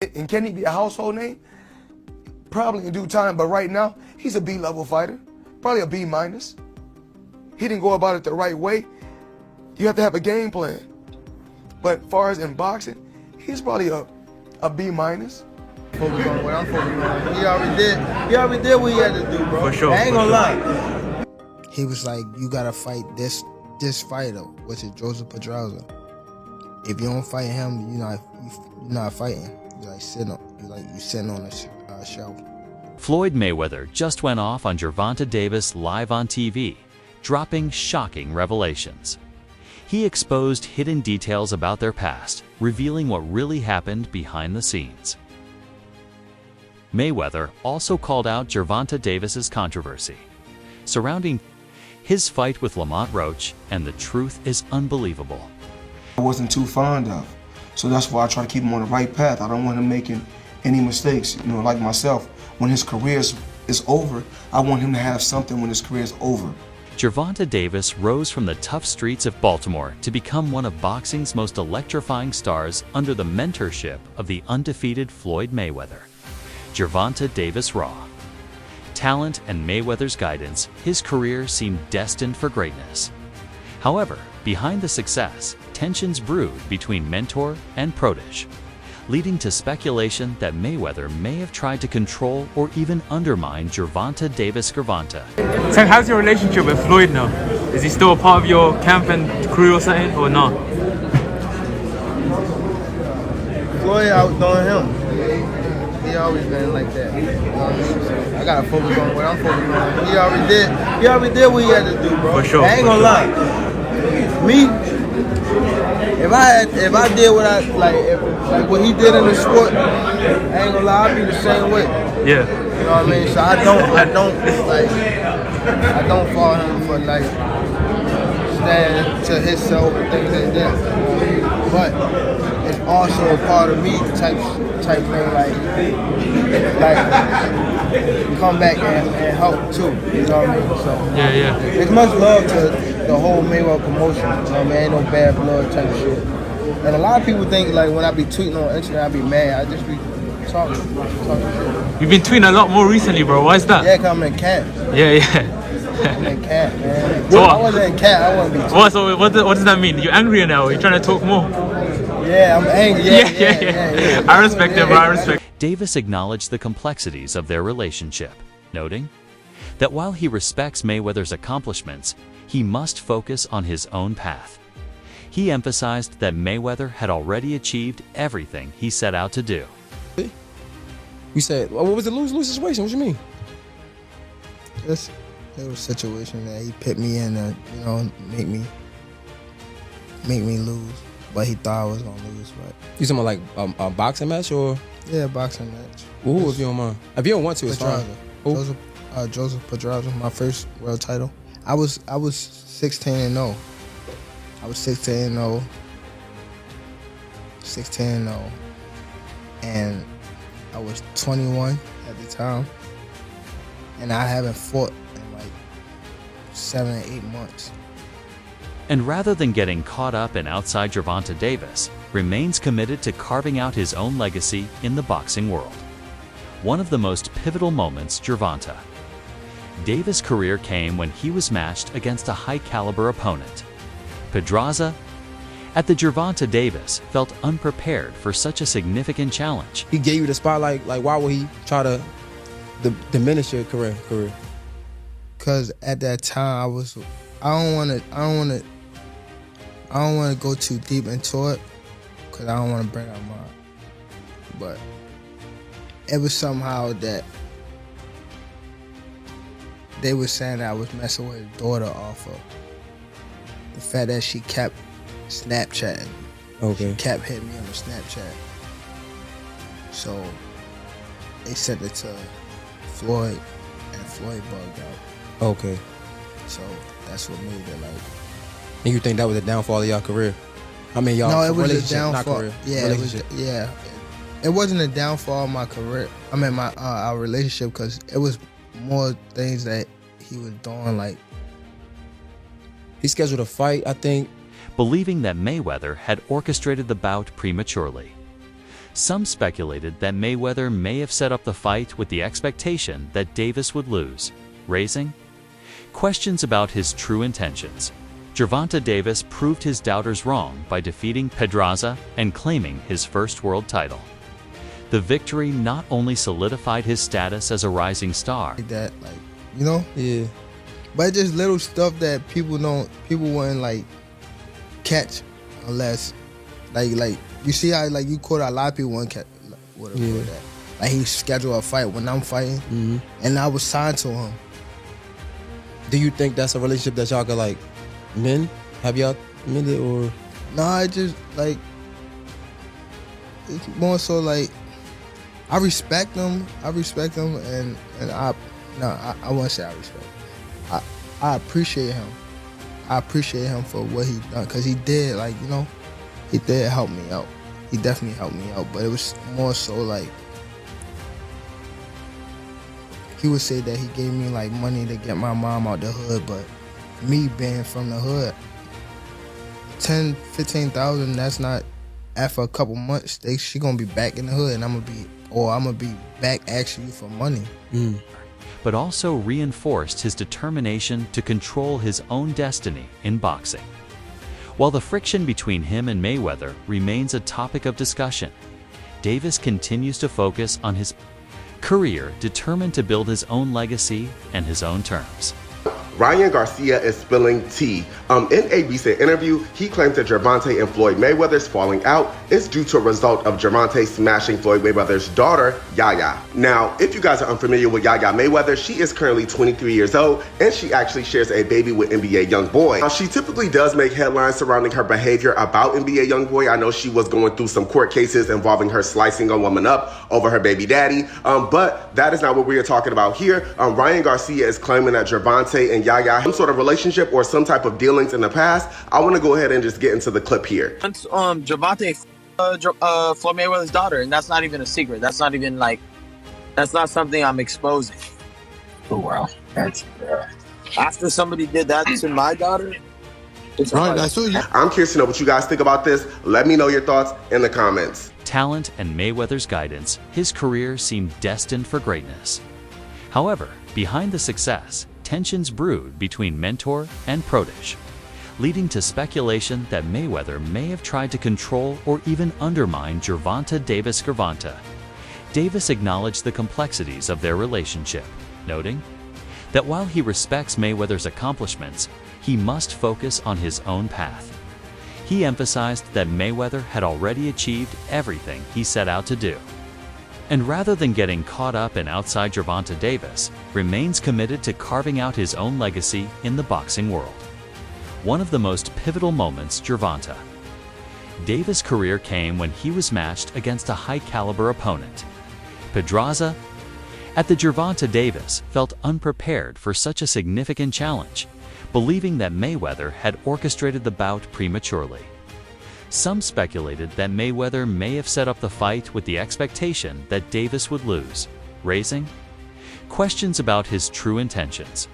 And can he be a household name? Probably in due time, but right now, he's a B-level fighter. Probably a B-. He didn't go about it the right way. You have to have a game plan. But as far as in boxing, he's probably a B-. Focus on what I'm focusing on. He already did what he had to do, bro. For sure. I ain't gonna lie. He was like, you gotta fight this fighter, which is Joseph Pedraza. If you don't fight him, you're not fighting. You're like sitting on a shelf. Floyd Mayweather just went off on Gervonta Davis live on TV, dropping shocking revelations. He exposed hidden details about their past, revealing what really happened behind the scenes. Mayweather also called out Gervonta Davis's controversy surrounding his fight with Lamont Roach, and the truth is unbelievable. I wasn't too fond of, so that's why I try to keep him on the right path. I don't want him making any mistakes, like myself. When his career is over, I want him to have something when his career is over. Gervonta Davis rose from the tough streets of Baltimore to become one of boxing's most electrifying stars under the mentorship of the undefeated Floyd Mayweather. Gervonta Davis Raw. Talent and Mayweather's guidance, his career seemed destined for greatness. However, behind the success, tensions brewed between mentor and protege, leading to speculation that Mayweather may have tried to control or even undermine Gervonta Davis Gervonta. So how's your relationship with Floyd now? Is he still a part of your camp and crew or something, or not? Floyd outdoing him. He always been like that. You know what I mean? So I gotta focus on what I'm focusing on. He already did what he had to do, bro. For sure. I ain't gonna lie. Me, if I did what I like what he did in the sport, I ain't gonna lie, I'd be the same way. Yeah. You know what I mean? So I don't follow him for like stand to himself and things like that. But it's also a part of me type thing, like come back and help too. You know what I mean? So Yeah. it's much love to the whole Mayweather promotion. You know what I mean? Ain't no bad blood type of shit. And a lot of people think like when I be tweeting on Instagram, I be mad. I just be talking shit. You've been tweeting a lot more recently, bro. Why is that? Yeah, 'cause I'm in camp. Yeah. I'm in camp, man. So If I wasn't in camp, I wouldn't be tweeting. So what does that mean? You're angrier now? You're trying to talk more? Yeah, I'm angry. Yeah. I respect it, bro. I respect. Davis acknowledged the complexities of their relationship, noting that while he respects Mayweather's accomplishments, he must focus on his own path. He emphasized that Mayweather had already achieved everything he set out to do. You said, well, what was the lose-lose situation? What you mean? It was a situation that he put me in to, make me lose. But he thought I was gonna lose. But You talking about like a boxing match or? yeah, boxing match. Ooh, if you don't mind. If you don't want to, it's fine. Pedraza. Who? Joseph Pedraza, my first world title. I was 16-0. I was 16-0. 16-0. And I was 21 at the time. And I haven't fought in like 7 or 8 months. And rather than getting caught up in outside Gervonta Davis, remains committed to carving out his own legacy in the boxing world. One of the most pivotal moments, Gervonta. Davis' career came when he was matched against a high-caliber opponent. Pedraza, at the Gervonta Davis, felt unprepared for such a significant challenge. He gave you the spotlight. Like, why would he try to diminish your career? Cause at that time I don't want to go too deep into it, cause I don't want to bring up mine. But it was somehow that they were saying that I was messing with his daughter off of the fact that she kept Snapchatting. Okay. She kept hitting me on the Snapchat. So they sent it to Floyd, and Floyd bugged out. Okay. So that's what made it like. And you think that was the downfall of y'all career? I mean, y'all No, it was a relationship, not downfall. career. Yeah, relationship. It wasn't a downfall of my career. I mean, our relationship, because it was more things that he was doing. Like He scheduled a fight, I think. Believing that Mayweather had orchestrated the bout prematurely. Some speculated that Mayweather may have set up the fight with the expectation that Davis would lose, raising questions about his true intentions. Gervonta Davis proved his doubters wrong by defeating Pedraza and claiming his first world title. The victory not only solidified his status as a rising star, Like that, like, you know? Yeah. But it's just little stuff that people wouldn't like catch unless like you see how like you caught a lot of people wouldn't catch what that. Like he scheduled a fight when I'm fighting, and I was signed to him. Do you think that's a relationship that y'all could like mend? Have y'all mended or? Nah, I just like it's more so like I respect him, and I won't say I respect. I appreciate him. I appreciate him for what he done, cause he did, like, you know, he did help me out. He definitely helped me out, but it was more so like he would say that he gave me like money to get my mom out the hood, but me being from the hood, 10, 15,000, that's not, after a couple months, she gonna be back in the hood, and I'm gonna be back asking you for money. but also reinforced his determination to control his own destiny in boxing. While the friction between him and Mayweather remains a topic of discussion, Davis continues to focus on his career, determined to build his own legacy and his own terms. Ryan Garcia is spilling tea. In a recent interview, he claims that Gervonta and Floyd Mayweather's falling out is due to a result of Gervonta smashing Floyd Mayweather's daughter, Yaya. Now, if you guys are unfamiliar with Yaya Mayweather, she is currently 23 years old, and she actually shares a baby with NBA YoungBoy. Now, she typically does make headlines surrounding her behavior about NBA YoungBoy. I know she was going through some court cases involving her slicing a woman up over her baby daddy, but that is not what we are talking about here. Ryan Garcia is claiming that Gervonta and Yaya had some sort of relationship or some type of dealings in the past. I want to go ahead and just get into the clip here. Gervonta, Floyd Mayweather's daughter, and that's not even a secret. That's not even like, that's not something I'm exposing. Oh wow, that's after somebody did that to my daughter. It's Right, that's what you. I'm curious to know what you guys think about this. Let me know your thoughts in the comments. Talent and Mayweather's guidance, his career seemed destined for greatness. However, behind the success, tensions brewed between mentor and protege, leading to speculation that Mayweather may have tried to control or even undermine Gervonta Davis. Davis acknowledged the complexities of their relationship, noting that while he respects Mayweather's accomplishments, he must focus on his own path. He emphasized that Mayweather had already achieved everything he set out to do, and rather than getting caught up in outside Gervonta Davis, remains committed to carving out his own legacy in the boxing world. One of the most pivotal moments Gervonta Davis' career came when he was matched against a high-caliber opponent, Pedraza. At the Gervonta Davis felt unprepared for such a significant challenge, believing that Mayweather had orchestrated the bout prematurely. Some speculated that Mayweather may have set up the fight with the expectation that Davis would lose, raising questions about his true intentions.